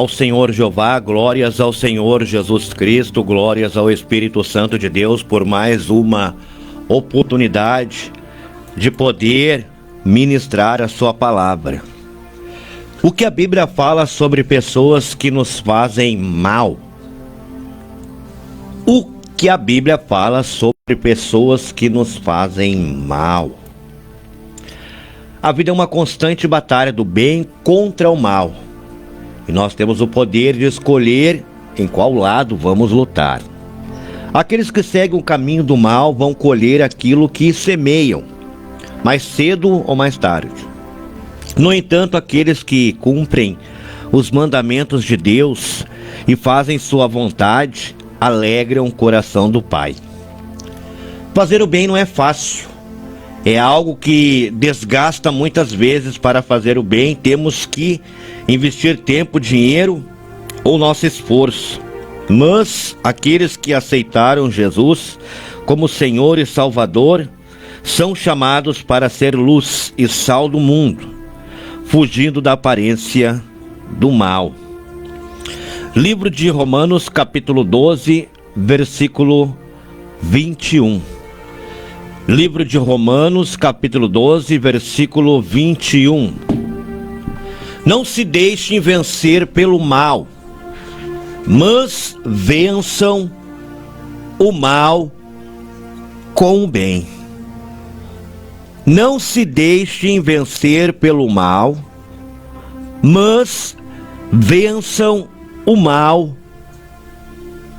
ao Senhor Jeová, glórias ao Senhor Jesus Cristo, glórias ao Espírito Santo de Deus por mais uma oportunidade de poder ministrar a sua palavra. O que a Bíblia fala sobre pessoas que nos fazem mal? O que a Bíblia fala sobre pessoas que nos fazem mal? A vida é uma constante batalha do bem contra o mal. E nós temos o poder de escolher em qual lado vamos lutar. Aqueles que seguem o caminho do mal vão colher aquilo que semeiam, mais cedo ou mais tarde. No entanto, aqueles que cumprem os mandamentos de Deus e fazem sua vontade, alegram o coração do Pai. Fazer o bem não é fácil. É algo que desgasta muitas vezes. Para fazer o bem, temos que investir tempo, dinheiro ou nosso esforço. Mas aqueles que aceitaram Jesus como Senhor e Salvador são chamados para ser luz e sal do mundo, fugindo da aparência do mal. Livro de Romanos, capítulo 12, versículo 21. Livro de Romanos, capítulo 12, versículo 21. Não se deixem vencer pelo mal, mas vençam o mal com o bem. Não se deixem vencer pelo mal, mas vençam o mal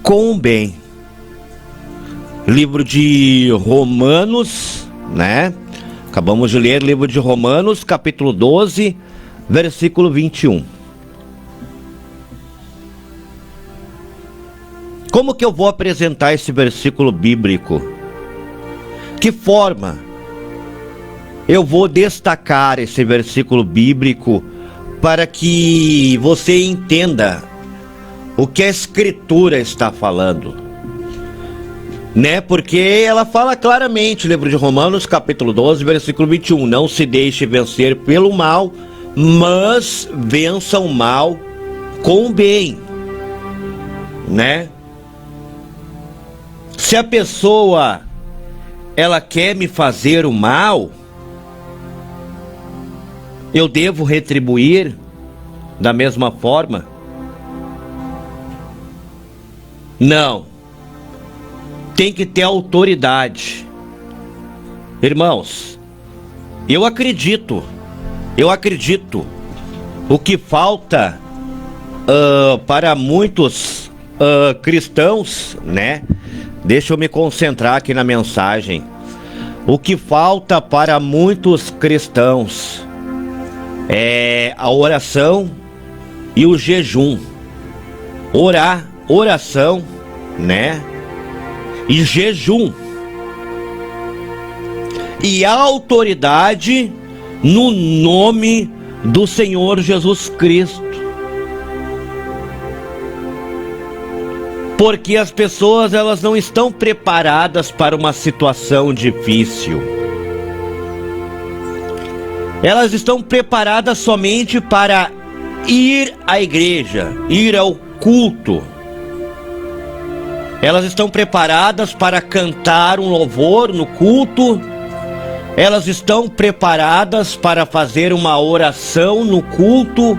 com o bem. Livro de Romanos, né? Acabamos de ler livro de Romanos, capítulo 12, versículo 21. Como que eu vou apresentar esse versículo bíblico? Que forma eu vou destacar esse versículo bíblico para que você entenda o que a Escritura está falando? Né? Porque ela fala claramente, livro de Romanos, capítulo 12, versículo 21. Não se deixe vencer pelo mal, mas vença o mal com o bem. Né? Se a pessoa ela quer me fazer o mal, eu devo retribuir da mesma forma? Não. Tem que ter autoridade. Irmãos, eu acredito. O que falta para muitos cristãos, né? Deixa eu me concentrar aqui na mensagem. O que falta para muitos cristãos é a oração e o jejum. Oração, né? E jejum. E a autoridade no nome do Senhor Jesus Cristo. Porque as pessoas elas não estão preparadas para uma situação difícil. Elas estão preparadas somente para ir à igreja, ir ao culto. Elas estão preparadas para cantar um louvor no culto. Elas estão preparadas para fazer uma oração no culto.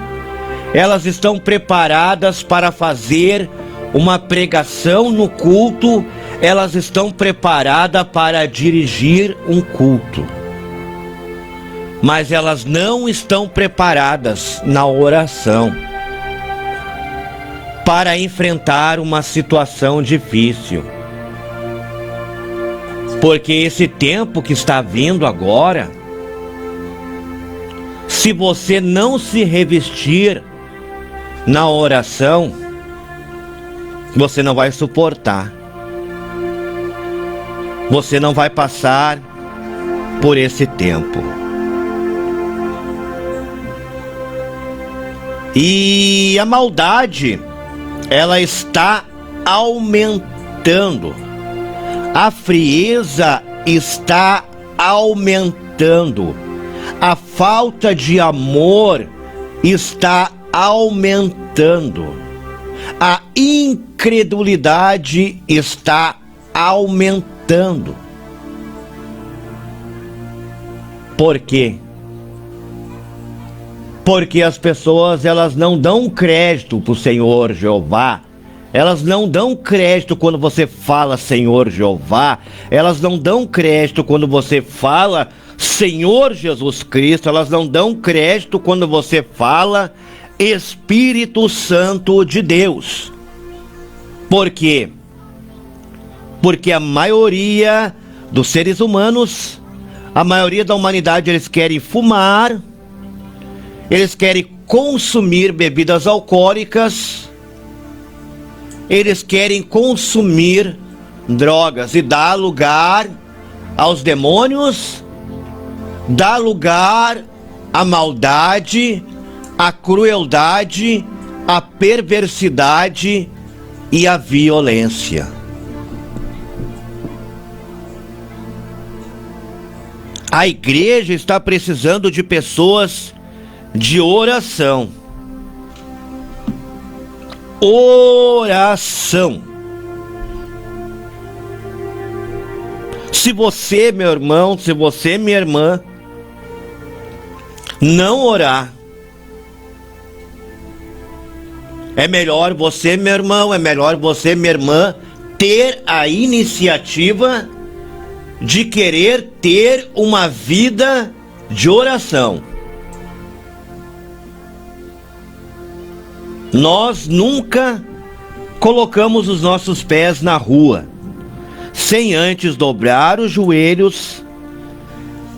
Elas estão preparadas para fazer uma pregação no culto. Elas estão preparadas para dirigir um culto. Mas elas não estão preparadas na oração para enfrentar uma situação difícil. Porque esse tempo que está vindo agora, se você não se revestir na oração, você não vai suportar. Você não vai passar por esse tempo. E a maldade, ela está aumentando. A frieza está aumentando. A falta de amor está aumentando. A incredulidade está aumentando. Por quê? Porque as pessoas, elas não dão crédito para o Senhor Jeová. Elas não dão crédito quando você fala Senhor Jeová. Elas não dão crédito quando você fala Senhor Jesus Cristo. Elas não dão crédito quando você fala Espírito Santo de Deus. Por quê? Porque a maioria dos seres humanos, a maioria da humanidade, eles querem fumar, eles querem consumir bebidas alcoólicas, eles querem consumir drogas e dá lugar aos demônios, dá lugar à maldade, à crueldade, à perversidade e à violência. A igreja está precisando de pessoas de oração. Oração. Se você, meu irmão, se você, minha irmã, não orar, é melhor você, meu irmão, é melhor você, minha irmã, ter a iniciativa de querer ter uma vida de oração. Nós nunca colocamos os nossos pés na rua sem antes dobrar os joelhos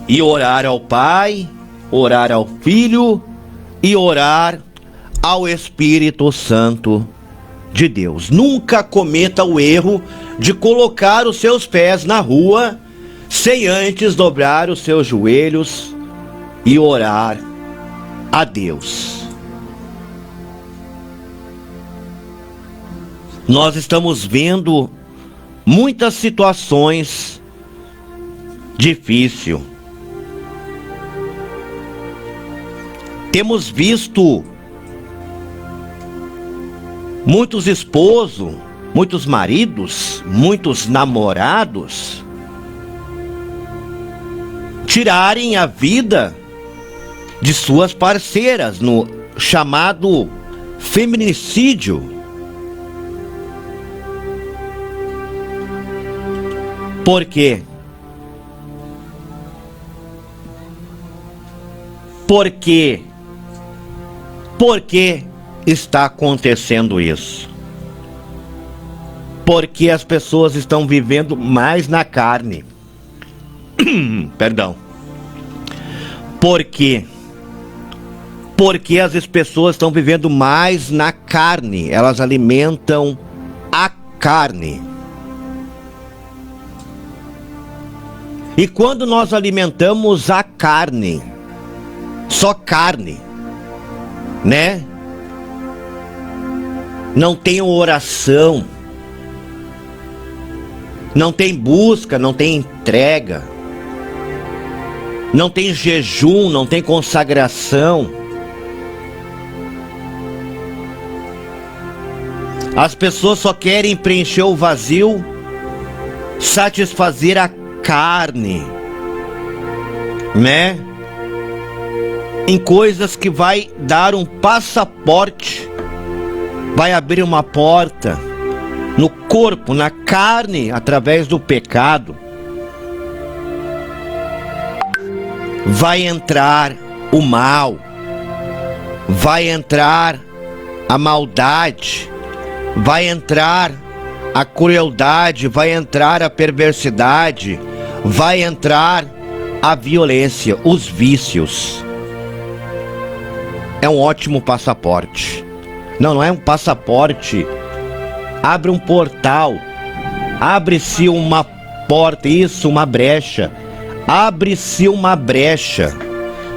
e orar ao Pai, orar ao Filho e orar ao Espírito Santo de Deus. Nunca cometa o erro de colocar os seus pés na rua sem antes dobrar os seus joelhos e orar a Deus. Nós estamos vendo muitas situações difíceis. Temos visto muitos esposos, muitos maridos, muitos namorados tirarem a vida de suas parceiras no chamado feminicídio. Por quê? Por quê? Por que está acontecendo isso? Porque as pessoas estão vivendo mais na carne. Perdão. Por quê? Porque as pessoas estão vivendo mais na carne. Elas alimentam a carne. E quando nós alimentamos a carne, só carne, né? Não tem oração, não tem busca, não tem entrega, não tem jejum, não tem consagração. As pessoas só querem preencher o vazio, satisfazer a carne, né? Em coisas que vai dar um passaporte, vai abrir uma porta no corpo, na carne, através do pecado. Vai entrar o mal, vai entrar a maldade, vai entrar a crueldade, vai entrar a perversidade, vai entrar a violência, os vícios. É um ótimo passaporte. Não é um passaporte. Abre um portal. Abre-se uma porta, isso, uma brecha. Abre-se uma brecha.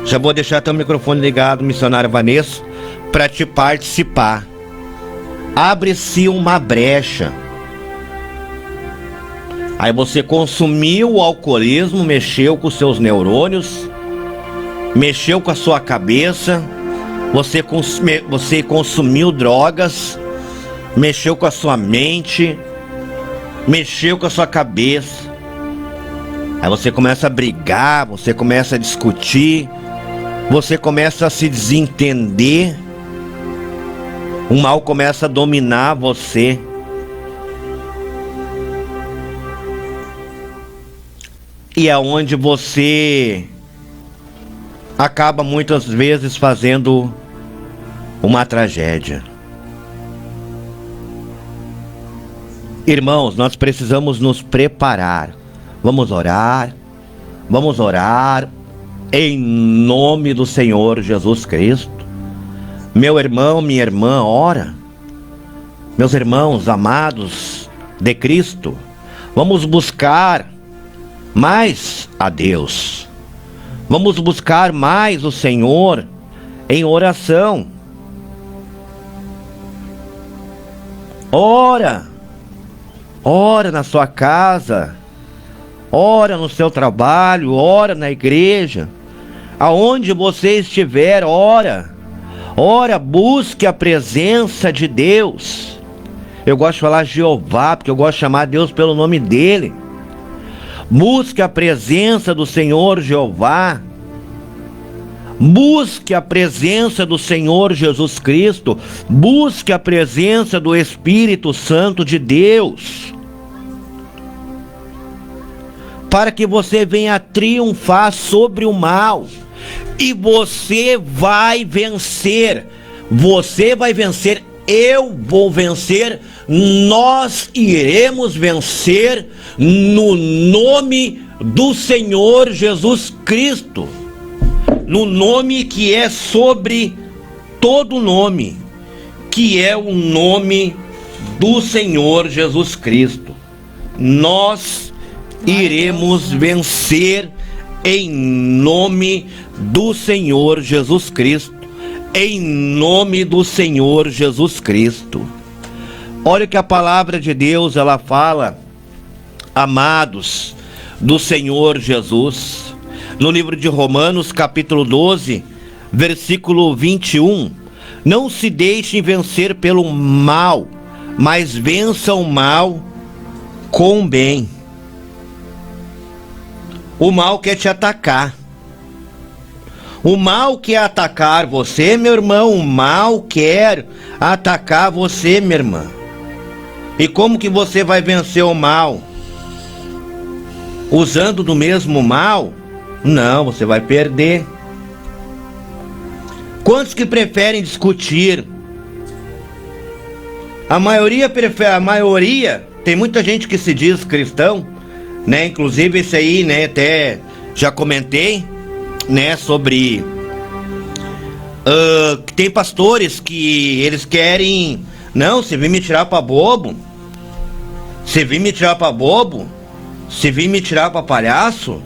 Já vou deixar teu microfone ligado, missionária Vanessa, para te participar. Abre-se uma brecha. Aí você consumiu o alcoolismo, mexeu com os seus neurônios, mexeu com a sua cabeça, Você consumiu drogas, mexeu com a sua mente, mexeu com a sua cabeça. Aí você começa a brigar, você começa a discutir, você começa a se desentender. O mal começa a dominar você. E é onde você acaba muitas vezes fazendo uma tragédia. Irmãos, nós precisamos nos preparar. Vamos orar em nome do Senhor Jesus Cristo. Meu irmão, minha irmã, ora. Meus irmãos amados de Cristo, vamos buscar mais a Deus. Vamos buscar mais o Senhor em oração. Ora na sua casa, ora no seu trabalho, ora na igreja, aonde você estiver, ora, busque a presença de Deus. Eu gosto de falar Jeová, porque eu gosto de chamar Deus pelo nome dele. Busque a presença do Senhor Jeová. Busque a presença do Senhor Jesus Cristo. Busque a presença do Espírito Santo de Deus, para que você venha triunfar sobre o mal. E você vai vencer. Você vai vencer. Eu vou vencer. Nós iremos vencer no nome do Senhor Jesus Cristo. No nome que é sobre todo nome, que é o nome do Senhor Jesus Cristo. Nós iremos vencer em nome do Senhor Jesus Cristo. Em nome do Senhor Jesus Cristo. Olha o que a palavra de Deus ela fala, amados do Senhor Jesus, no livro de Romanos, capítulo 12, versículo 21. Não se deixem vencer pelo mal, mas vença o mal com o bem. O mal quer te atacar. O mal quer atacar você, meu irmão. O mal quer atacar você, minha irmã. E como que você vai vencer o mal? Usando do mesmo mal? Não, você vai perder. Quantos que preferem discutir? A maioria prefere, tem muita gente que se diz cristão, né? Inclusive esse aí, né, até já comentei, né, sobre que tem pastores que eles querem, não, se vir me tirar pra bobo, se vir me tirar pra palhaço,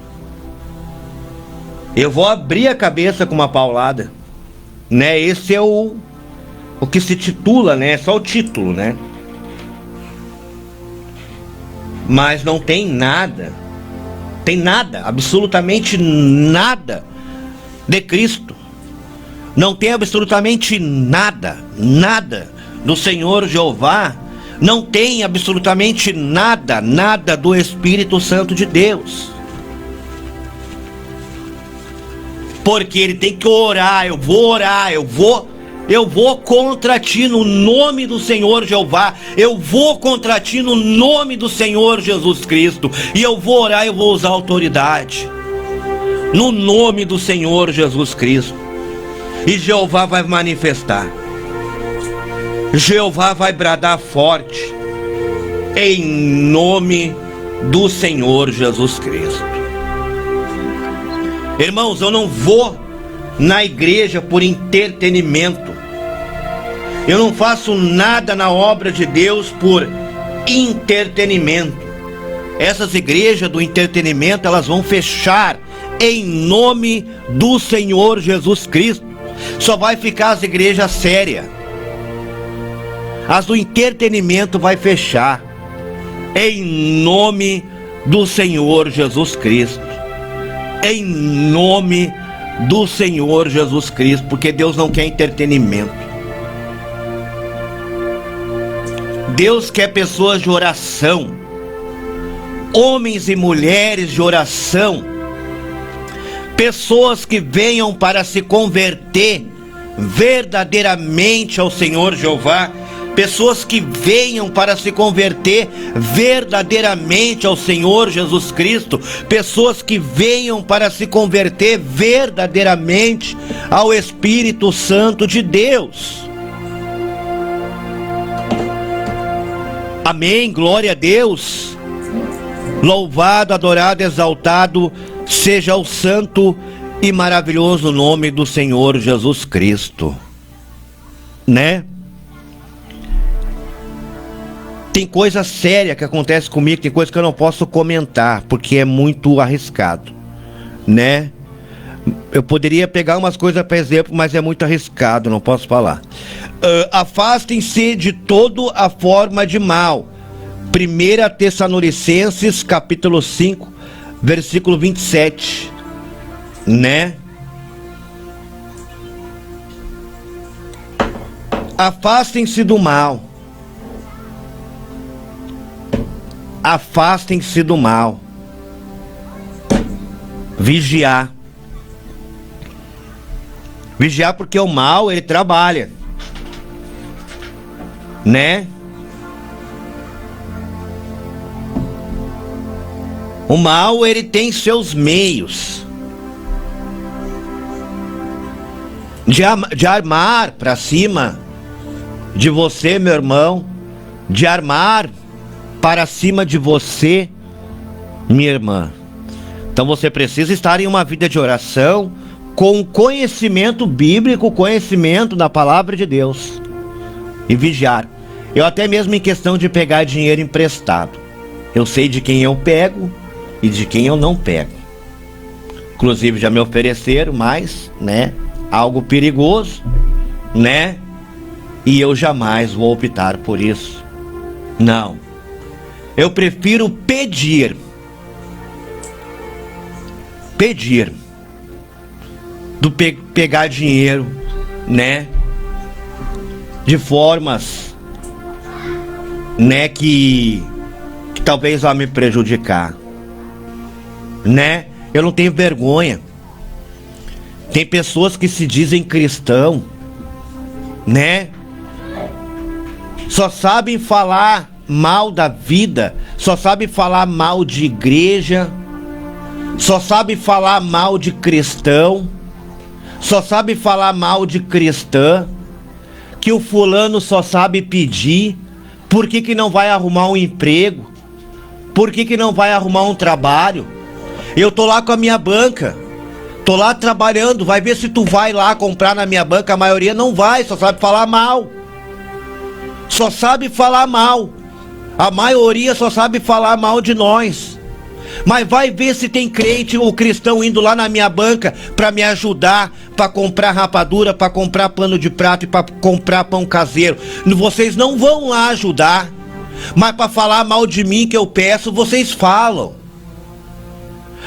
eu vou abrir a cabeça com uma paulada, né? Esse é o que se titula, né? Só o título, né? Mas não tem nada, absolutamente nada de Cristo. Não tem absolutamente nada do Senhor Jeová. Não tem absolutamente nada do Espírito Santo de Deus. Porque ele tem que orar, eu vou contra ti no nome do Senhor Jeová. Eu vou contra ti no nome do Senhor Jesus Cristo. E eu vou orar, eu vou usar autoridade no nome do Senhor Jesus Cristo. E Jeová vai manifestar. Jeová vai bradar forte em nome do Senhor Jesus Cristo. Irmãos, eu não vou na igreja por entretenimento. Eu não faço nada na obra de Deus por entretenimento. Essas igrejas do entretenimento, elas vão fechar em nome do Senhor Jesus Cristo. Só vai ficar as igrejas sérias. As do entretenimento vai fechar em nome do Senhor Jesus Cristo. Em nome do Senhor Jesus Cristo, porque Deus não quer entretenimento. Deus quer pessoas de oração, homens e mulheres de oração, pessoas que venham para se converter verdadeiramente ao Senhor Jeová, pessoas que venham para se converter verdadeiramente ao Senhor Jesus Cristo, pessoas que venham para se converter verdadeiramente ao Espírito Santo de Deus. Amém, glória a Deus. Louvado, adorado, exaltado seja o santo e maravilhoso nome do Senhor Jesus Cristo, né? Tem coisa séria que acontece comigo, tem coisa que eu não posso comentar, porque é muito arriscado, né? Eu poderia pegar umas coisas para exemplo, mas é muito arriscado, não posso falar. Afastem-se de toda a forma de mal. 1 Tessalonicenses, capítulo 5, versículo 27, né? Afastem-se do mal. Afastem-se do mal. Vigiar. Vigiar porque o mal, ele trabalha, né? O mal, ele tem seus meios de armar para cima de você, meu irmão, de armar para cima de você, minha irmã. Então você precisa estar em uma vida de oração, com conhecimento bíblico, conhecimento da palavra de Deus, e vigiar. Eu até mesmo em questão de pegar dinheiro emprestado, eu sei de quem eu pego e de quem eu não pego. Inclusive já me ofereceram, mas, né, algo perigoso, né, e eu jamais vou optar por isso. Não, eu prefiro pedir do pegar dinheiro, né, de formas, né, que talvez vá me prejudicar, né? Eu não tenho vergonha. Tem pessoas que se dizem cristão, né, só sabem falar mal da vida, só sabem falar mal de igreja, só sabem falar mal de cristão, só sabe falar mal de cristã, que o fulano só sabe pedir. Por que não vai arrumar um emprego? Por que não vai arrumar um trabalho? Eu tô lá com a minha banca, tô lá trabalhando, vai ver se tu vai lá comprar na minha banca. A maioria não vai, só sabe falar mal. Só sabe falar mal. A maioria só sabe falar mal de nós. Mas vai ver se tem crente ou cristão indo lá na minha banca para me ajudar, para comprar rapadura, para comprar pano de prato e para comprar pão caseiro. Vocês não vão lá ajudar, mas para falar mal de mim que eu peço, vocês falam.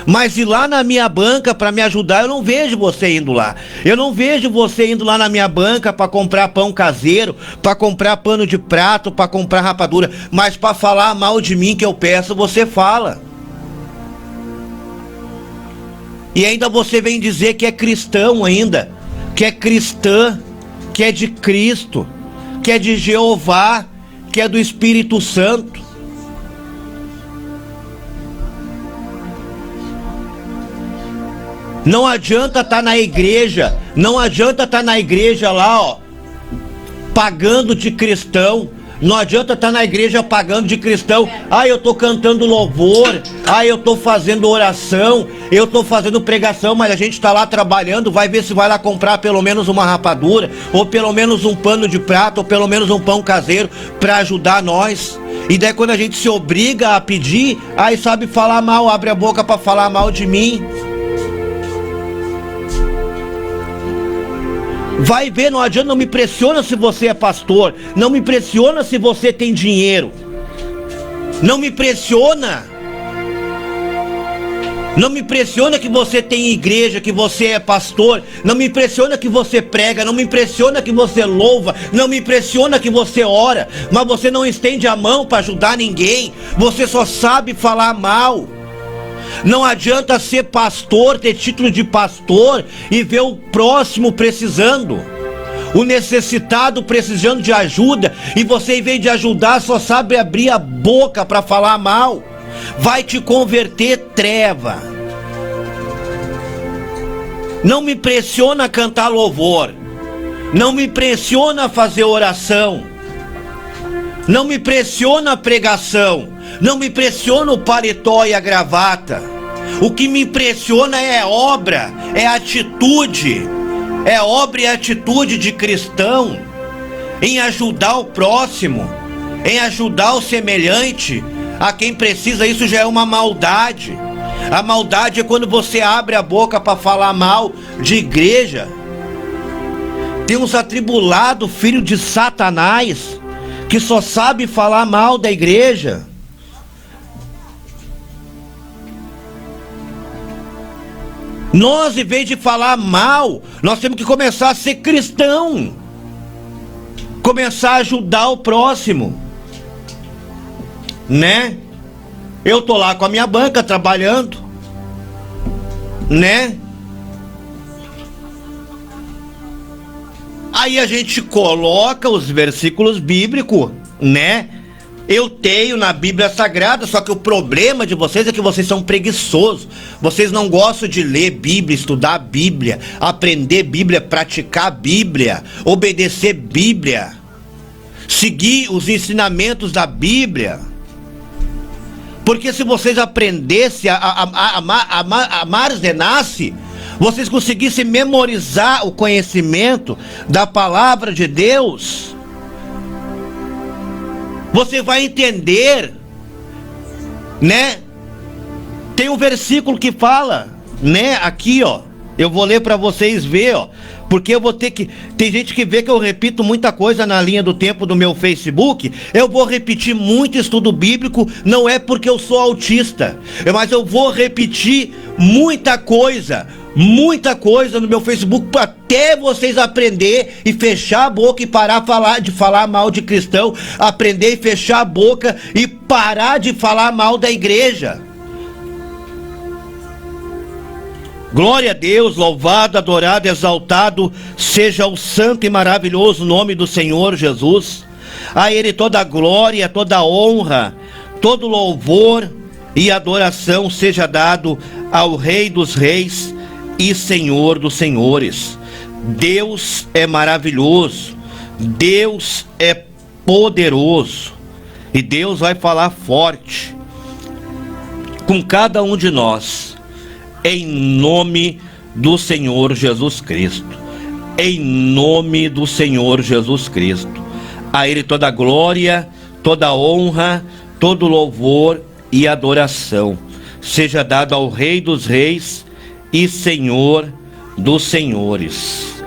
Mas ir lá na minha banca para me ajudar, eu não vejo você indo lá. Eu não vejo você indo lá na minha banca para comprar pão caseiro, para comprar pano de prato, para comprar rapadura. Mas para falar mal de mim que eu peço, você fala. E ainda você vem dizer que é cristão ainda, que é cristã, que é de Cristo, que é de Jeová, que é do Espírito Santo. Não adianta estar na igreja, não adianta estar na igreja lá, ó, pagando de cristão. Não adianta estar na igreja pagando de cristão. Ah, eu tô cantando louvor, ah, eu tô fazendo oração, eu tô fazendo pregação, mas a gente tá lá trabalhando. Vai ver se vai lá comprar pelo menos uma rapadura, ou pelo menos um pano de prato, ou pelo menos um pão caseiro para ajudar nós. E daí quando a gente se obriga a pedir, aí sabe falar mal, abre a boca para falar mal de mim. Vai ver, não adianta, não me pressiona se você é pastor, não me pressiona se você tem dinheiro, não me pressiona. Não me impressiona que você tem igreja, que você é pastor. Não me impressiona que você prega. Não me impressiona que você louva. Não me impressiona que você ora. Mas você não estende a mão para ajudar ninguém. Você só sabe falar mal. Não adianta ser pastor, ter título de pastor e ver o próximo precisando, o necessitado precisando de ajuda, e você, em vez de ajudar, só sabe abrir a boca para falar mal. Vai te converter, treva. Não me impressiona cantar louvor. Não me impressiona fazer oração. Não me impressiona a pregação. Não me impressiona o paletó e a gravata. O que me impressiona é obra, é atitude. É obra e atitude de cristão em ajudar o próximo, em ajudar o semelhante. A quem precisa, isso já é uma maldade. A maldade é quando você abre a boca para falar mal de igreja. Tem uns atribulados, filho de Satanás, que só sabe falar mal da igreja. Nós, em vez de falar mal, nós temos que começar a ser cristão. Começar a ajudar o próximo. Né? Eu tô lá com a minha banca trabalhando, né? Aí a gente coloca os versículos bíblicos, né? Eu tenho na Bíblia Sagrada, só que o problema de vocês é que vocês são preguiçosos. Vocês não gostam de ler Bíblia, estudar Bíblia, aprender Bíblia, praticar Bíblia, obedecer Bíblia, seguir os ensinamentos da Bíblia. Porque se vocês aprendessem a armazenar-se, vocês conseguissem memorizar o conhecimento da palavra de Deus, você vai entender, né? Tem um versículo que fala, né? Aqui, ó, eu vou ler para vocês ver, ó. Porque eu vou ter que... Tem gente que vê que eu repito muita coisa na linha do tempo do meu Facebook. Eu vou repetir muito estudo bíblico. Não é porque eu sou autista, mas eu vou repetir muita coisa no meu Facebook, até vocês aprender e fechar a boca e parar de falar mal de cristão. Aprender e fechar a boca e parar de falar mal da igreja. Glória a Deus, louvado, adorado, exaltado seja o santo e maravilhoso nome do Senhor Jesus. A Ele toda a glória, toda a honra, todo louvor e adoração seja dado ao Rei dos Reis e Senhor dos Senhores. Deus é maravilhoso, Deus é poderoso, e Deus vai falar forte com cada um de nós, em nome do Senhor Jesus Cristo. Em nome do Senhor Jesus Cristo. A Ele toda a glória, toda a honra, todo louvor e adoração seja dado ao Rei dos Reis e Senhor dos Senhores.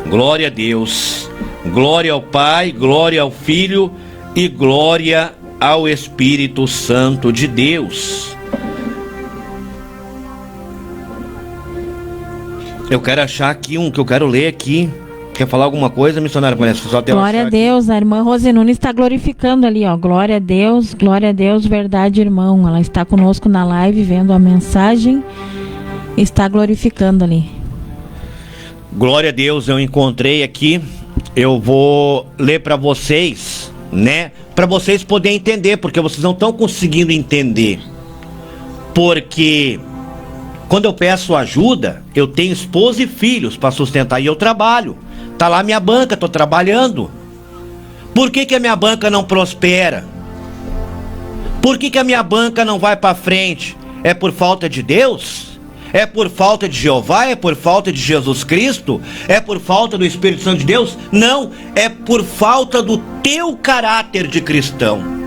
Glória a Deus. Glória ao Pai, glória ao Filho e glória ao Espírito Santo de Deus. Eu quero achar aqui um que eu quero ler aqui. Quer falar alguma coisa, missionária? Glória a Deus, a irmã Rosenune está glorificando ali, ó. Glória a Deus, verdade, irmão. Ela está conosco na live, vendo a mensagem, está glorificando ali. Glória a Deus, eu encontrei aqui. Eu vou ler para vocês, né? Para vocês poderem entender, porque vocês não estão conseguindo entender. Porque quando eu peço ajuda, eu tenho esposa e filhos para sustentar e eu trabalho. Tá lá minha banca, tô trabalhando. Por que a minha banca não prospera? Por que a minha banca não vai para frente? É por falta de Deus? É por falta de Jeová? É por falta de Jesus Cristo? É por falta do Espírito Santo de Deus? Não, é por falta do teu caráter de cristão.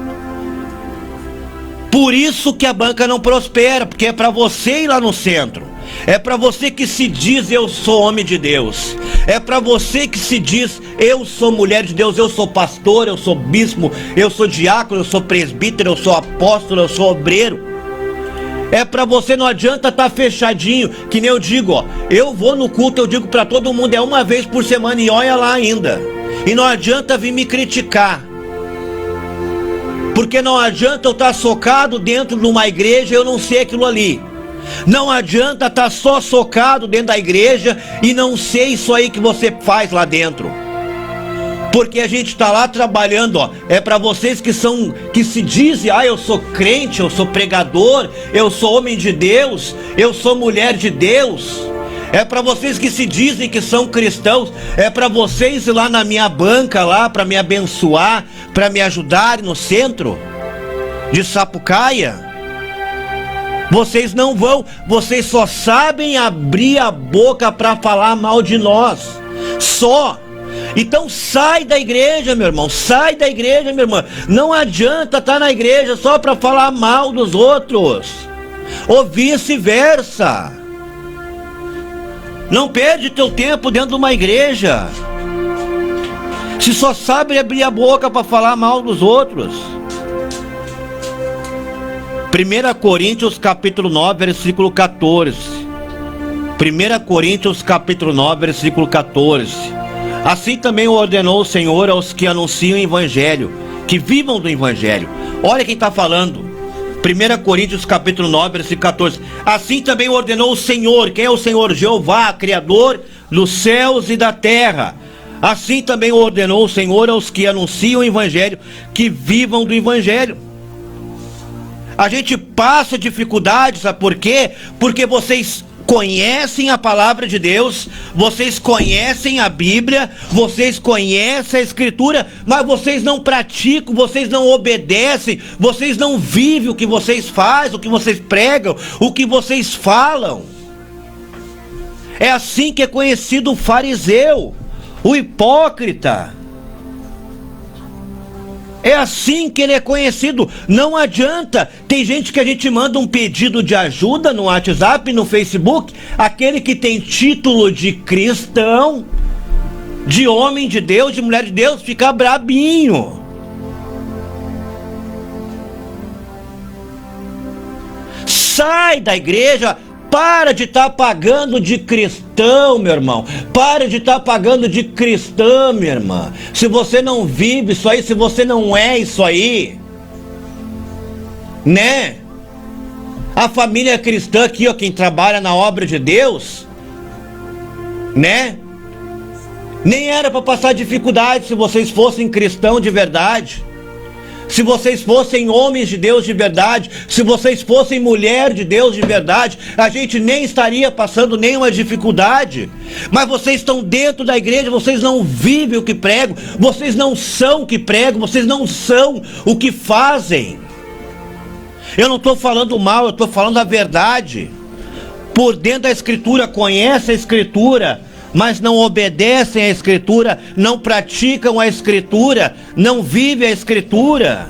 Por isso que a banca não prospera, porque é para você ir lá no centro. É para você que se diz eu sou homem de Deus. É para você que se diz eu sou mulher de Deus, eu sou pastor, eu sou bispo, eu sou diácono, eu sou presbítero, eu sou apóstolo, eu sou obreiro. É para você, não adianta estar fechadinho, que nem eu digo, ó. Eu vou no culto, eu digo para todo mundo, é uma vez por semana e olha lá ainda. E não adianta vir me criticar. Porque não adianta eu estar socado dentro de uma igreja e eu não sei aquilo ali. Não adianta estar só socado dentro da igreja e não sei isso aí que você faz lá dentro. Porque a gente está lá trabalhando, ó. É para vocês que se dizem, eu sou crente, eu sou pregador, eu sou homem de Deus, eu sou mulher de Deus. É para vocês que se dizem que são cristãos, é para vocês ir lá na minha banca lá para me abençoar, para me ajudar no centro de Sapucaia. Vocês não vão, vocês só sabem abrir a boca para falar mal de nós. Só. Então sai da igreja, meu irmão, sai da igreja, minha irmã. Não adianta estar na igreja só para falar mal dos outros, ou vice-versa. Não perde teu tempo dentro de uma igreja, se só sabe abrir a boca para falar mal dos outros. 1 Coríntios capítulo 9, versículo 14. 1 Coríntios capítulo 9, versículo 14. Assim também ordenou o Senhor aos que anunciam o evangelho, que vivam do evangelho. Olha quem está falando. 1 Coríntios capítulo 9, versículo 14. Assim também ordenou o Senhor. Quem é o Senhor? Jeová, Criador dos céus e da terra. Assim também ordenou o Senhor aos que anunciam o evangelho, que vivam do evangelho. A gente passa dificuldades, sabe por quê? Porque vocês conhecem a palavra de Deus, vocês conhecem a Bíblia, vocês conhecem a Escritura, mas vocês não praticam, vocês não obedecem, vocês não vivem o que vocês fazem, o que vocês pregam, o que vocês falam. É assim que é conhecido o fariseu, o hipócrita. É assim que ele é conhecido. Não adianta. Tem gente que a gente manda um pedido de ajuda no WhatsApp, no Facebook. Aquele que tem título de cristão, de homem de Deus, de mulher de Deus, fica brabinho. Sai da igreja. Para de estar pagando de cristão, meu irmão. Para de estar pagando de cristã, minha irmã. Se você não vive isso aí, se você não é isso aí, né? A família cristã aqui, ó, quem trabalha na obra de Deus, né? Nem era para passar dificuldade se vocês fossem cristão de verdade. Se vocês fossem homens de Deus de verdade, se vocês fossem mulher de Deus de verdade, a gente nem estaria passando nenhuma dificuldade. Mas vocês estão dentro da igreja, vocês não vivem o que pregam, vocês não são o que pregam, vocês não são o que fazem. Eu não estou falando mal, eu estou falando a verdade. Por dentro da Escritura, conhece a Escritura, mas não obedecem à Escritura, não praticam a Escritura, não vivem a Escritura.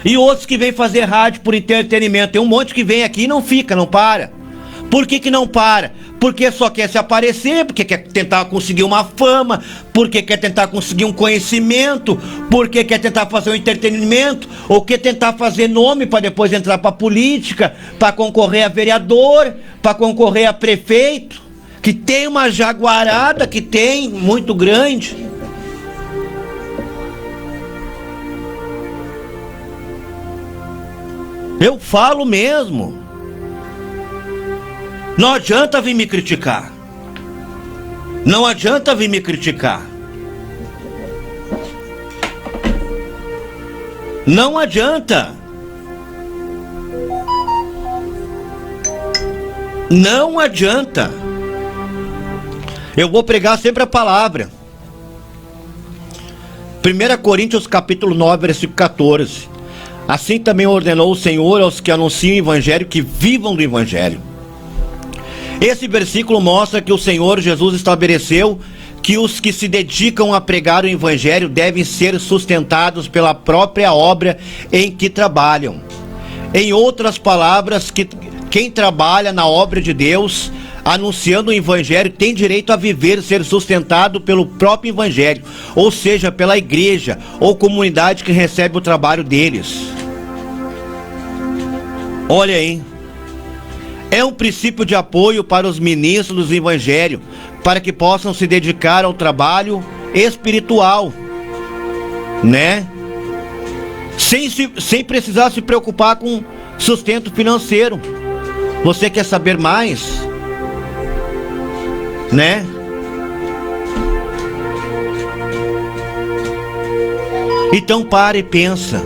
E outros que vêm fazer rádio por entretenimento. Tem um monte que vem aqui e não fica, não para. Por que não para? Porque só quer se aparecer, porque quer tentar conseguir uma fama, porque quer tentar conseguir um conhecimento, porque quer tentar fazer um entretenimento, ou quer tentar fazer nome para depois entrar para política, para concorrer a vereador, para concorrer a prefeito, que tem uma jaguarada, que tem muito grande. Eu falo mesmo. Não adianta vir me criticar. Não adianta vir me criticar. Não adianta. Não adianta. Eu vou pregar sempre a palavra. 1 Coríntios capítulo 9, versículo 14. Assim também ordenou o Senhor aos que anunciam o evangelho, que vivam do evangelho. Esse versículo mostra que o Senhor Jesus estabeleceu que os que se dedicam a pregar o evangelho devem ser sustentados pela própria obra em que trabalham. Em outras palavras, quem trabalha na obra de Deus, anunciando o evangelho, tem direito a viver, ser sustentado pelo próprio evangelho, ou seja, pela igreja ou comunidade que recebe o trabalho deles. Olha aí. É um princípio de apoio para os ministros do Evangelho, para que possam se dedicar ao trabalho espiritual, né? Sem precisar se preocupar com sustento financeiro. Você quer saber mais? Né? Então para e pensa.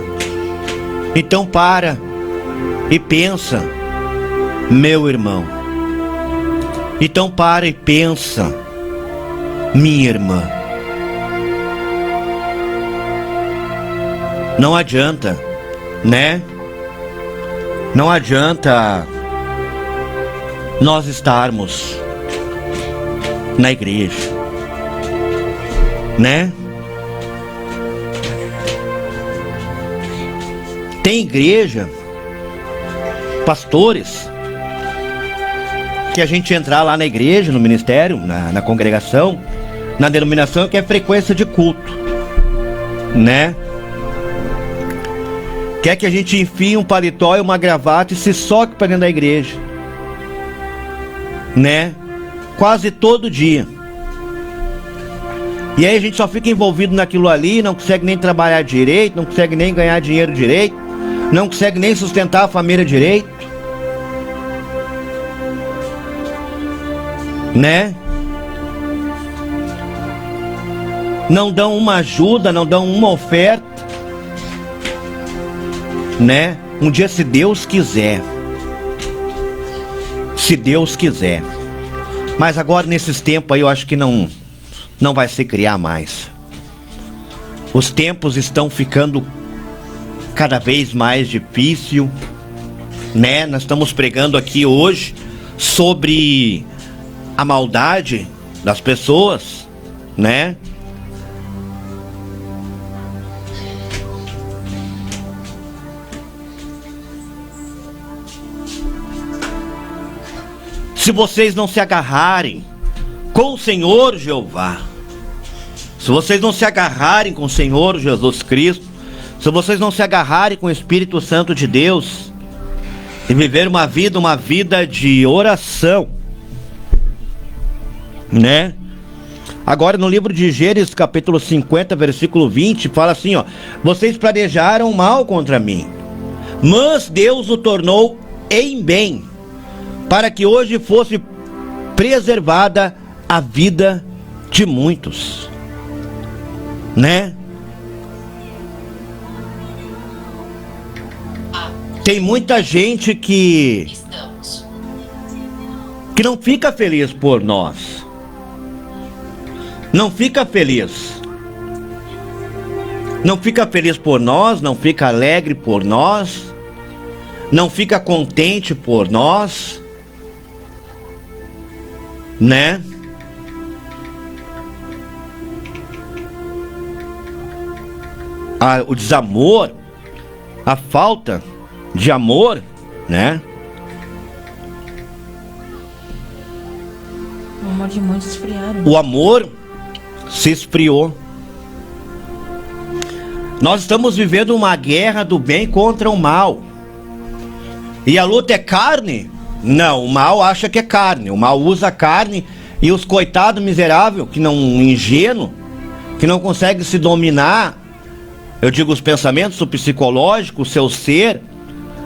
Então para e pensa, meu irmão. Então para e pensa, minha irmã. Não adianta, né? Não adianta nós estarmos na igreja, né? Tem igreja, pastores, que a gente entrar lá na igreja, no ministério, na congregação, na denominação, que é frequência de culto, né? Quer que a gente enfie um paletó e uma gravata e se soque para dentro da igreja, né? Quase todo dia. E aí a gente só fica envolvido naquilo ali, não consegue nem trabalhar direito, não consegue nem ganhar dinheiro direito, não consegue nem sustentar a família direito, né? Não dão uma ajuda, não dão uma oferta, né? Um dia, se Deus quiser, se Deus quiser. Mas agora nesses tempos aí eu acho que não vai se criar mais. Os tempos estão ficando cada vez mais difícil, né? Nós estamos pregando aqui hoje sobre a maldade das pessoas, né? Se vocês não se agarrarem com o Senhor Jeová, se vocês não se agarrarem com o Senhor Jesus Cristo, se vocês não se agarrarem com o Espírito Santo de Deus e viver uma vida de oração, né? Agora no livro de Gênesis, capítulo 50, versículo 20, fala assim, ó: vocês planejaram mal contra mim, mas Deus o tornou em bem, para que hoje fosse preservada a vida de muitos, né? Tem muita gente que não fica feliz por nós, não fica feliz, não fica feliz por nós, não fica alegre por nós, não fica contente por nós, né? O desamor, a falta de amor, né? O amor de muitos esfriaram. O amor se esfriou. Nós estamos vivendo uma guerra do bem contra o mal. E a luta é carne? Não, o mal acha que é carne. O mal usa a carne, e os coitados miseráveis, que não, ingênuo, que não consegue se dominar, eu digo os pensamentos, o psicológico, o seu ser,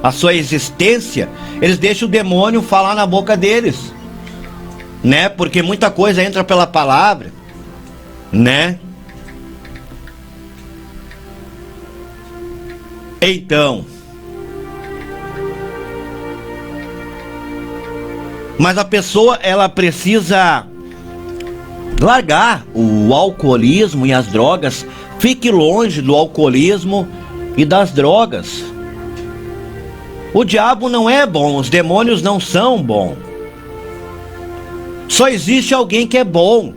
a sua existência, eles deixam o demônio falar na boca deles, né? Porque muita coisa entra pela palavra, né? Então, mas a pessoa, ela precisa largar o alcoolismo e as drogas. Fique longe do alcoolismo e das drogas. O diabo não é bom, os demônios não são bons. Só existe alguém que é bom,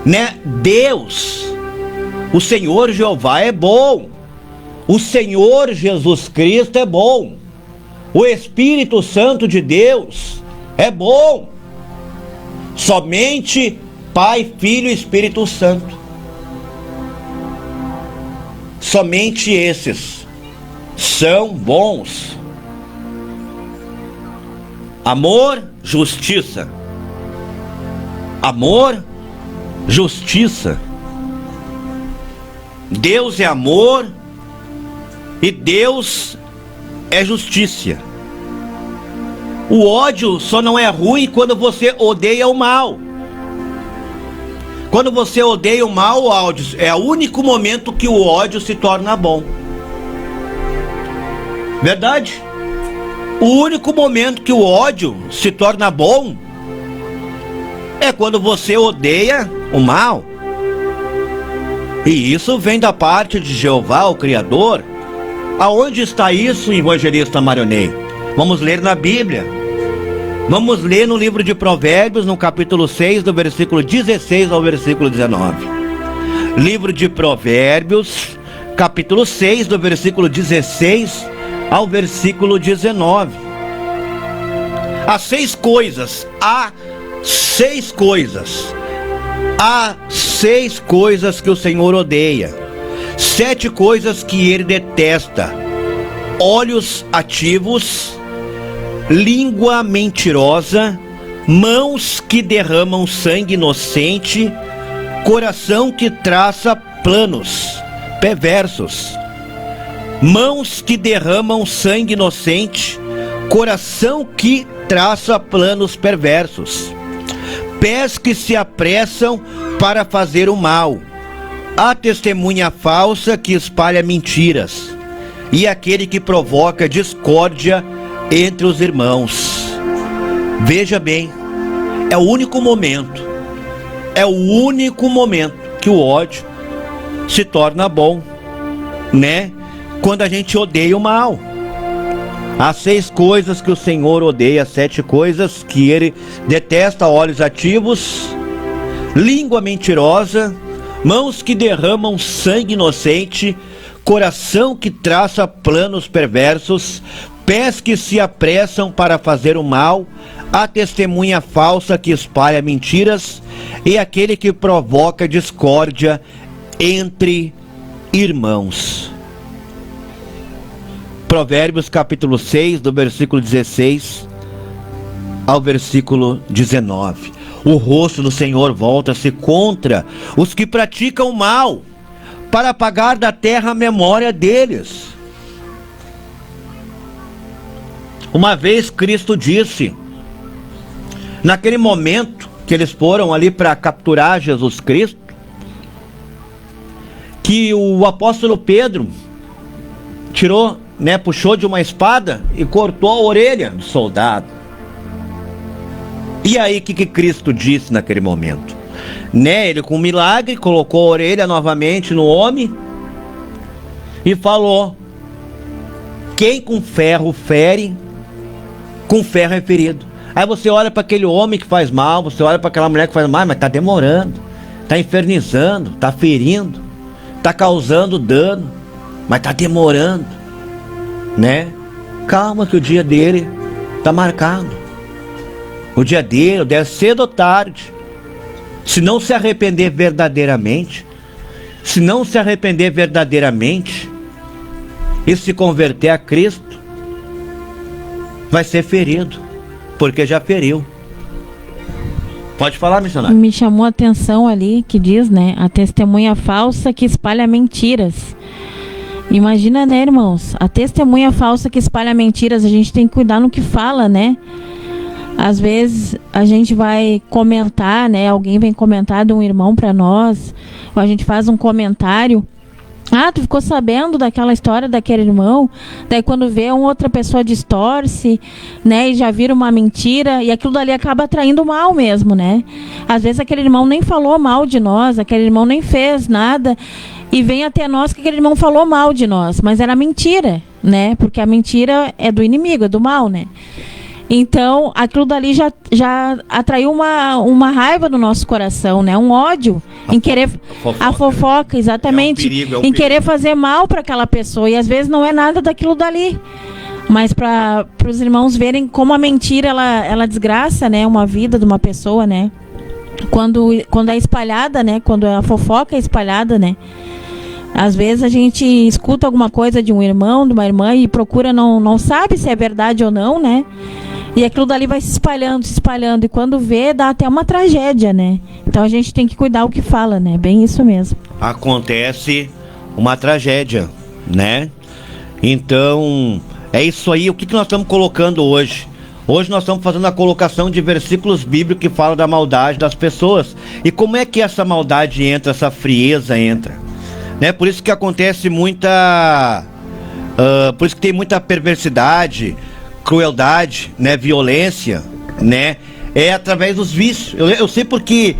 né? Deus, o Senhor Jeová é bom. O Senhor Jesus Cristo é bom. O Espírito Santo de Deus é bom. Somente Pai, Filho e Espírito Santo. Somente esses são bons. Amor, justiça. Amor, justiça. Deus é amor e Deus é justiça. O ódio só não é ruim quando você odeia o mal. Quando você odeia o mal, o ódio é o único momento que o ódio se torna bom. Verdade? O único momento que o ódio se torna bom é quando você odeia o mal. E isso vem da parte de Jeová, o Criador. Aonde está isso, evangelista Marionei? Vamos ler na Bíblia. Vamos ler no livro de Provérbios, no capítulo 6, do versículo 16 ao versículo 19. Livro de Provérbios, capítulo 6, do versículo 16 ao versículo 19. Há seis coisas que o Senhor odeia, 7 coisas que ele detesta: olhos ativos, língua mentirosa, mãos que derramam sangue inocente, coração que traça planos perversos. Mãos que derramam sangue inocente, coração que traça planos perversos. Pés que se apressam para fazer o mal, a testemunha falsa que espalha mentiras, e aquele que provoca discórdia entre os irmãos. Veja bem, é o único momento que o ódio se torna bom, né? Quando a gente odeia o mal. Há 6 coisas que o Senhor odeia, 7 coisas que ele detesta: olhos ativos, língua mentirosa, mãos que derramam sangue inocente, coração que traça planos perversos, pés que se apressam para fazer o mal, a testemunha falsa que espalha mentiras, e aquele que provoca discórdia entre irmãos. Provérbios capítulo 6, do versículo 16 ao versículo 19. O rosto do Senhor volta-se contra os que praticam o mal, para apagar da terra a memória deles. Uma vez Cristo disse, naquele momento que eles foram ali para capturar Jesus Cristo, que o apóstolo Pedro puxou de uma espada e cortou a orelha do soldado. E aí, o que Cristo disse naquele momento? Ele, com um milagre, colocou a orelha novamente no homem e falou: quem com ferro fere, com ferro é ferido. Aí você olha para aquele homem que faz mal, você olha para aquela mulher que faz mal, mas está demorando, está infernizando, está ferindo, está causando dano, mas está demorando, né? Calma que o dia dele está marcado. O dia dele deve ser cedo ou tarde. Se não se arrepender verdadeiramente, e se converter a Cristo, vai ser ferido, porque já feriu. Pode falar, missionário. Me chamou a atenção ali que diz, a testemunha falsa que espalha mentiras. Imagina, irmãos, a testemunha falsa que espalha mentiras. A gente tem que cuidar no que fala, Às vezes a gente vai comentar, alguém vem comentar de um irmão para nós, ou a gente faz um comentário: ah, tu ficou sabendo daquela história daquele irmão? Daí quando vê, outra pessoa distorce, e já vira uma mentira, e aquilo dali acaba atraindo mal mesmo, Às vezes aquele irmão nem falou mal de nós, aquele irmão nem fez nada, e vem até nós que aquele irmão falou mal de nós, mas era mentira, Porque a mentira é do inimigo, é do mal, Então, aquilo dali já atraiu uma raiva no nosso coração, um ódio, a fofoca, exatamente, em querer fazer mal para aquela pessoa, e às vezes não é nada daquilo dali, mas para os irmãos verem como a mentira, ela desgraça, uma vida de uma pessoa, quando é espalhada, quando a fofoca é espalhada, Às vezes a gente escuta alguma coisa de um irmão, de uma irmã, e procura, não sabe se é verdade ou não, E aquilo dali vai se espalhando. E quando vê, dá até uma tragédia, né? Então a gente tem que cuidar o que fala, né? Bem isso mesmo. Acontece uma tragédia, né? Então, é isso aí. O que nós estamos colocando hoje? Hoje nós estamos fazendo a colocação de versículos bíblicos que falam da maldade das pessoas. E como é que essa maldade entra, essa frieza entra? Né? Por isso que acontece muita... por isso que tem muita perversidade, crueldade, né? Violência, né? É através dos vícios. Eu sei porque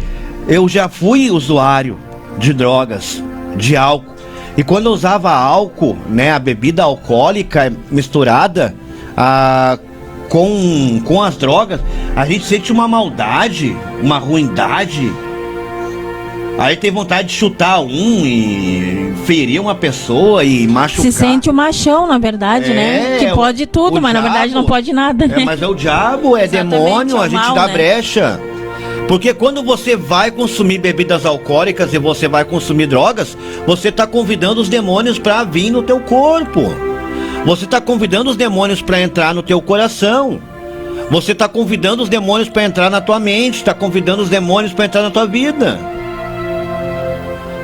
eu já fui usuário de drogas, de álcool. E quando eu usava álcool, né? A bebida alcoólica misturada com as drogas, a gente sente uma maldade, uma ruindade. Aí tem vontade de chutar e ferir uma pessoa e machucar. Se sente o machão, na verdade, né? Que pode tudo, mas diabo, na verdade não pode nada, né? Mas é o diabo, é demônio, a gente dá brecha. Porque quando você vai consumir bebidas alcoólicas e você vai consumir drogas, você está convidando os demônios para vir no teu corpo. Você está convidando os demônios para entrar no teu coração. Você está convidando os demônios para entrar na tua mente, está convidando os demônios para entrar na tua vida.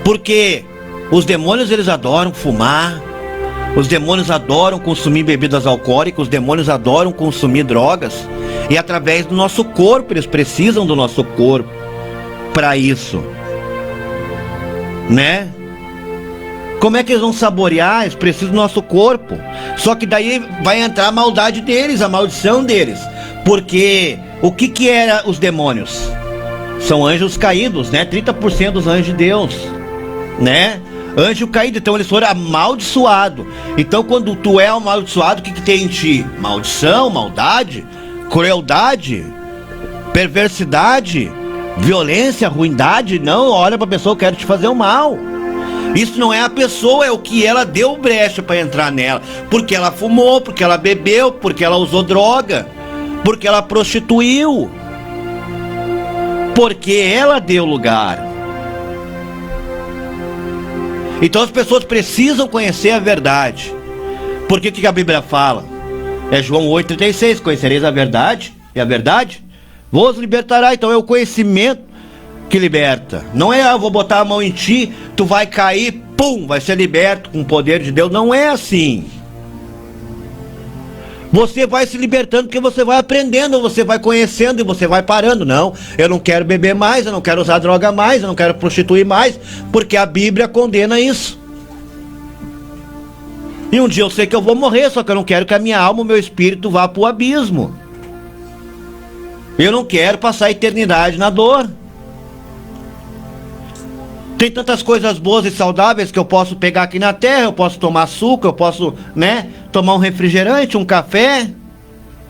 Porque os demônios, eles adoram fumar, os demônios adoram consumir bebidas alcoólicas, os demônios adoram consumir drogas. E através do nosso corpo, eles precisam do nosso corpo para isso, né? Como é que eles vão saborear? Eles precisam do nosso corpo. Só que daí vai entrar a maldade deles, a maldição deles. Porque o que era os demônios? São anjos caídos, né? 30% dos anjos de Deus, né? Anjo caído, então eles foram amaldiçoados. Então quando tu é amaldiçoado, o que tem em ti? Maldição, maldade, crueldade, perversidade, violência, ruindade. Não, olha pra pessoa, eu quero te fazer o mal. Isso não é a pessoa, é o que ela deu brecha para entrar nela. Porque ela fumou, porque ela bebeu, porque ela usou droga, porque ela prostituiu, porque ela deu lugar. Então as pessoas precisam conhecer a verdade. Porque o que a Bíblia fala? É João 8,36, conhecereis a verdade, e a verdade vos libertará. Então é o conhecimento que liberta. Não é, eu vou botar a mão em ti, tu vai cair, pum, vai ser liberto com o poder de Deus. Não é assim. Você vai se libertando porque você vai aprendendo, você vai conhecendo e você vai parando. Não, eu não quero beber mais, eu não quero usar droga mais, eu não quero prostituir mais, porque a Bíblia condena isso. E um dia eu sei que eu vou morrer, só que eu não quero que a minha alma, o meu espírito vá para o abismo. Eu não quero passar a eternidade na dor. Tem tantas coisas boas e saudáveis que eu posso pegar aqui na terra. Eu posso tomar açúcar, eu posso, né, tomar um refrigerante, um café.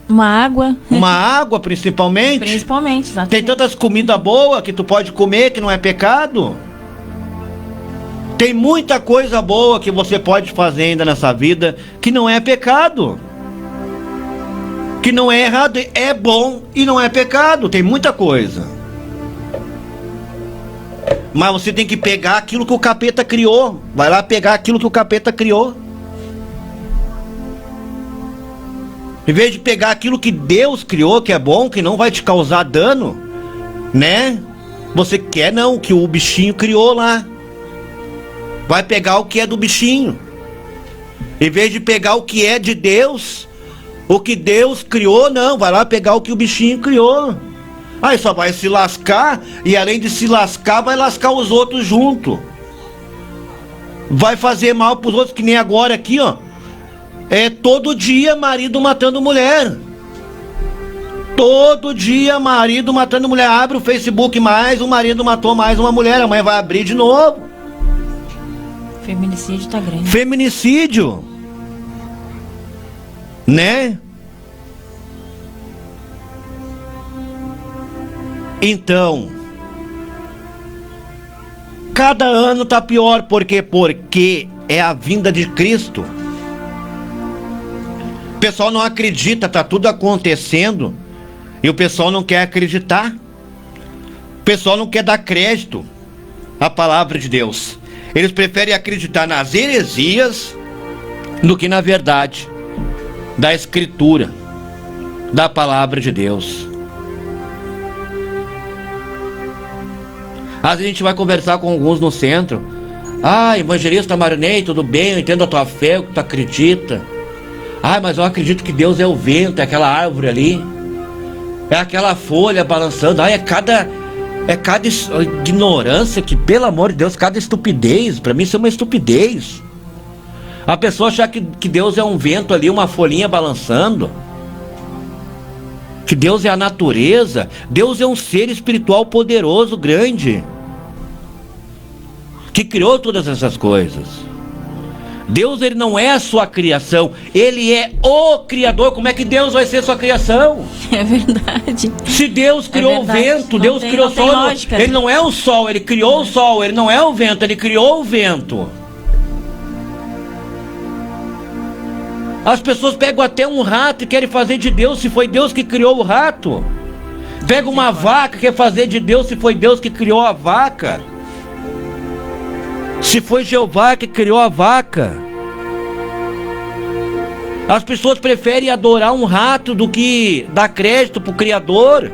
Uma água. Uma água, principalmente. Principalmente, exatamente. Tem tantas comidas boas que tu pode comer, que não é pecado. Tem muita coisa boa que você pode fazer ainda nessa vida, que não é pecado. Que não é errado, é bom e não é pecado. Tem muita coisa. Mas você tem que pegar aquilo que o capeta criou. Vai lá pegar aquilo que o capeta criou. Em vez de pegar aquilo que Deus criou, que é bom, que não vai te causar dano, né? Você quer não, que o bichinho criou lá. Vai pegar o que é do bichinho. Em vez de pegar o que é de Deus, o que Deus criou, não. Vai lá pegar o que o bichinho criou. Aí só vai se lascar, e além de se lascar, vai lascar os outros junto. Vai fazer mal pros outros, que nem agora aqui, ó. É todo dia marido matando mulher. Todo dia marido matando mulher. Abre o Facebook, mais um marido matou mais uma mulher. Amanhã vai abrir de novo. Feminicídio tá grande. Feminicídio. Né? Então, cada ano tá pior, porque é a vinda de Cristo. O pessoal não acredita, tá tudo acontecendo e o pessoal não quer acreditar. O pessoal não quer dar crédito à palavra de Deus. Eles preferem acreditar nas heresias do que na verdade da Escritura. da palavra de Deus. Às vezes a gente vai conversar com alguns no centro. Ah, evangelista Marinei, tudo bem, eu entendo a tua fé, o que tu acredita. Ah, mas eu acredito que Deus é o vento, é aquela árvore ali, é aquela folha balançando. Ah, é cada ignorância, que pelo amor de Deus, cada estupidez. Para mim isso é uma estupidez. A pessoa achar que Deus é um vento ali, uma folhinha balançando, que Deus é a natureza. Deus é um ser espiritual poderoso, grande, que criou todas essas coisas. Deus, ele não é a sua criação, ele é o Criador. Como é que Deus vai ser sua criação? É verdade. Se Deus criou o vento, Deus criou o sol, ele não é o sol, ele criou o sol, ele não é o vento, ele criou o vento. As pessoas pegam até um rato e querem fazer de Deus, se foi Deus que criou o rato. Pega uma vaca e quer fazer de Deus, se foi Deus que criou a vaca. Se foi Jeová que criou a vaca. As pessoas preferem adorar um rato do que dar crédito para o Criador,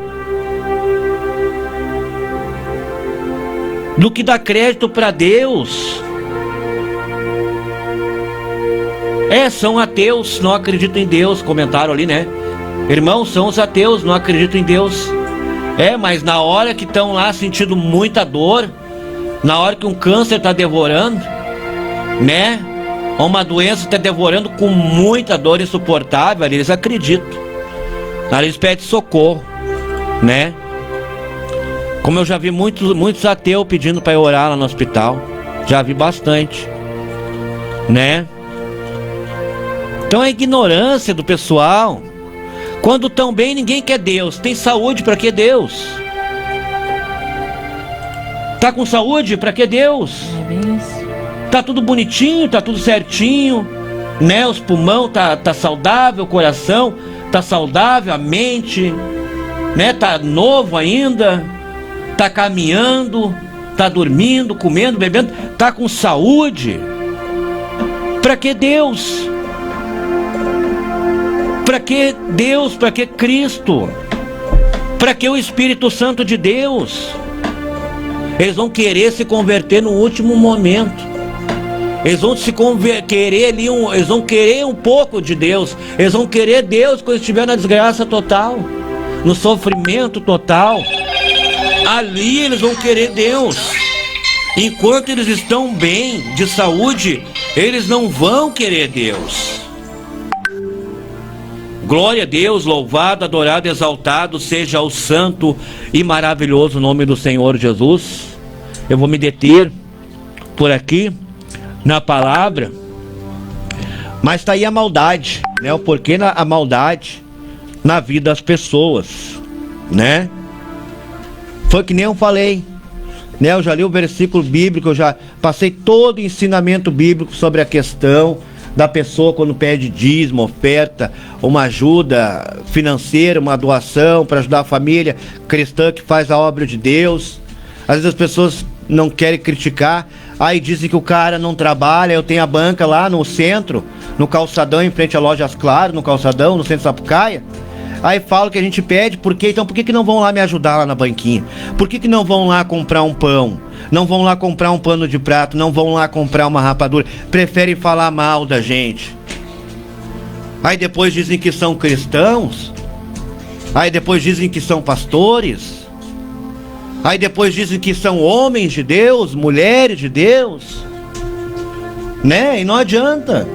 do que dar crédito para Deus. São ateus, não acreditam em Deus. Comentaram ali, né? Irmãos, são os ateus, não acreditam em Deus. Mas na hora que estão lá sentindo muita dor, na hora que um câncer está devorando, né? Uma doença está devorando com muita dor insuportável, ali eles acreditam. Ali eles pedem socorro, né? Como eu já vi muitos ateus pedindo para eu orar lá no hospital. Já vi bastante, né? Então é ignorância do pessoal. Quando tão bem, ninguém quer Deus. Tem saúde, para que Deus? Tá com saúde, para que Deus? Tá tudo bonitinho, tá tudo certinho, né? Os pulmão tá saudável, o coração tá saudável, a mente, né? Tá novo ainda, tá caminhando, tá dormindo, comendo, bebendo, tá com saúde. Para que Deus? Para que Deus? Para que Cristo? Para que o Espírito Santo de Deus? Eles vão querer se converter no último momento. Eles vão querer ali eles vão querer um pouco de Deus. Eles vão querer Deus quando estiver na desgraça total, no sofrimento total. Ali eles vão querer Deus. Enquanto eles estão bem de saúde, eles não vão querer Deus. Glória a Deus, louvado, adorado, exaltado seja o santo e maravilhoso nome do Senhor Jesus. Eu vou me deter por aqui na palavra, mas está aí a maldade, né? O porquê a maldade na vida das pessoas, né? Foi que nem eu falei, né? Eu já li o versículo bíblico, eu já passei todo o ensinamento bíblico sobre a questão da pessoa quando pede dízimo, oferta, uma ajuda financeira, uma doação para ajudar a família cristã que faz a obra de Deus. Às vezes as pessoas não querem criticar, aí dizem que o cara não trabalha. Eu tenho a banca lá no centro, no calçadão, em frente à Lojas Claro, no calçadão, no centro de Sapucaia. Aí falam que a gente pede, por quê? Então por que não vão lá me ajudar lá na banquinha? Por que não vão lá comprar um pão? Não vão lá comprar um pano de prato? Não vão lá comprar uma rapadura? Preferem falar mal da gente. Aí depois dizem que são cristãos. Aí depois dizem que são pastores. Aí depois dizem que são homens de Deus, mulheres de Deus, né? E não adianta.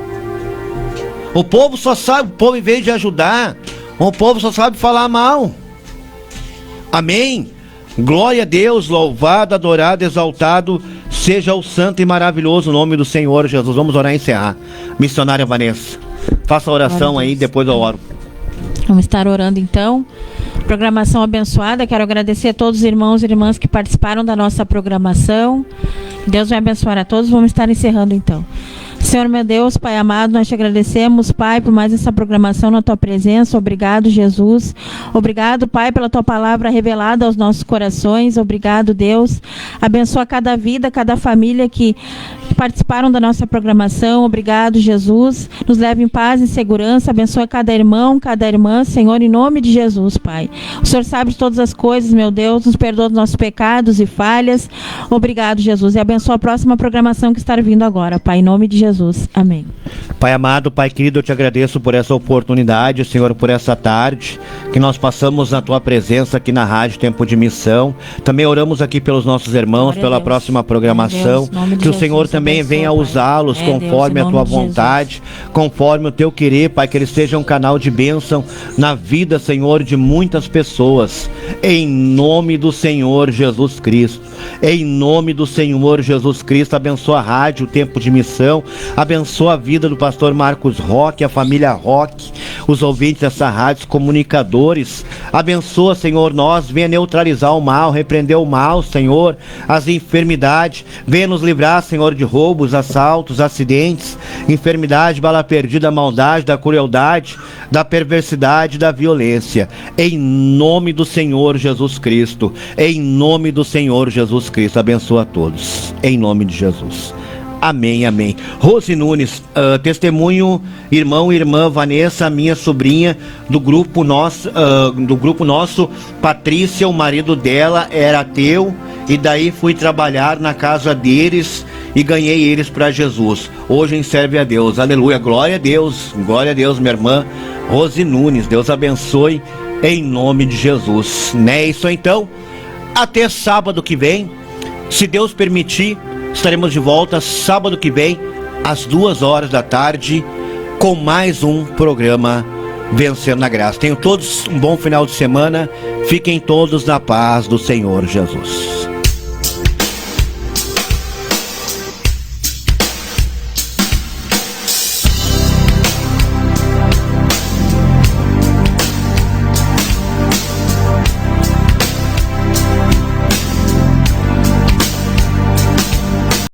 O povo só sabe, o povo em vez de ajudar, o povo só sabe falar mal. Amém? Glória a Deus, louvado, adorado, exaltado seja o santo e maravilhoso nome do Senhor Jesus. Vamos orar e encerrar. Missionária Vanessa, faça a oração aí, depois eu oro. Vamos estar orando então. Programação abençoada. Quero agradecer a todos os irmãos e irmãs que participaram da nossa programação. Deus vai abençoar a todos. Vamos estar encerrando então. Senhor meu Deus, Pai amado, nós te agradecemos, Pai, por mais essa programação na tua presença. Obrigado, Jesus. Obrigado, Pai, pela tua palavra revelada aos nossos corações. Obrigado, Deus. Abençoa cada vida, cada família que participaram da nossa programação. Obrigado, Jesus. Nos leve em paz e segurança. Abençoa cada irmão, cada irmã, Senhor, em nome de Jesus, Pai. O Senhor sabe de todas as coisas, meu Deus. Nos perdoa dos nossos pecados e falhas. Obrigado, Jesus. E abençoa a próxima programação que está vindo agora, Pai, em nome de Jesus. Amém. Pai amado, Pai querido, eu te agradeço por essa oportunidade, Senhor, por essa tarde que nós passamos na tua presença aqui na Rádio Tempo de Missão. Também oramos aqui pelos nossos irmãos, pela próxima programação, que o Senhor também venha usá-los conforme a tua vontade, conforme o teu querer, Pai, que eles sejam um canal de bênção na vida, Senhor, de muitas pessoas, em nome do Senhor Jesus Cristo. Em nome do Senhor Jesus Cristo, abençoa a Rádio Tempo de Missão, abençoa a vida do pastor Marcos Roque, a família Roque, os ouvintes dessa rádio, os comunicadores. Abençoa, Senhor, nós, venha neutralizar o mal, repreender o mal, Senhor, as enfermidades, venha nos livrar, Senhor, de roubos, assaltos, acidentes, enfermidade, bala perdida, maldade, da crueldade, da perversidade, da violência, em nome do Senhor Jesus Cristo, em nome do Senhor Jesus Cristo, abençoa a todos, em nome de Jesus. Amém, amém. Rose Nunes, testemunho, irmão e irmã Vanessa, minha sobrinha, do grupo nosso, Patrícia, o marido dela era ateu, e daí fui trabalhar na casa deles e ganhei eles para Jesus. Hoje serve a Deus, aleluia, glória a Deus, minha irmã Rose Nunes, Deus abençoe em nome de Jesus, né? Isso então, até sábado que vem, se Deus permitir, estaremos de volta sábado que vem, às 2h da tarde, com mais um programa Vencendo na Graça. Tenham todos um bom final de semana. Fiquem todos na paz do Senhor Jesus.